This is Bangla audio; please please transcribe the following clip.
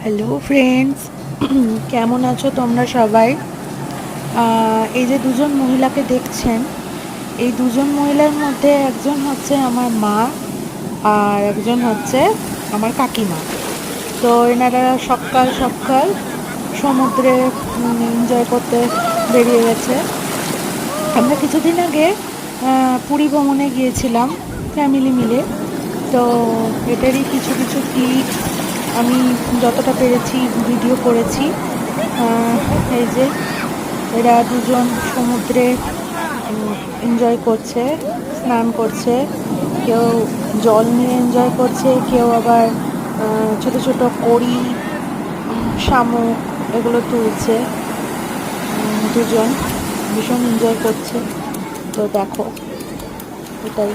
হ্যালো ফ্রেন্ডস, কেমন আছো তোমরা সবাই? এই যে দুজন মহিলাকে দেখছেন, এই দুজন মহিলার মধ্যে একজন হচ্ছে আমার মা আর একজন হচ্ছে আমার কাকিমা। তো এনারা সকাল সকাল সমুদ্রে এনজয় করতে বেরিয়ে গেছে। আমরা কিছুদিন আগে পুরী ভ্রমণে গিয়েছিলাম ফ্যামিলি মিলে। তো এটারই কিছু কিছু ক্লিপ আমি যতটা পেরেছি ভিডিও করেছি। এই যে এরা দুজন সমুদ্রে এনজয় করছে, স্নান করছে, কেউ জল নিয়ে এনজয় করছে, কেউ আবার ছোট ছোট কড়ি, শামুক এগুলো তুলছে। দুজন ভীষণ এনজয় করছে। তো দেখো, এটাই।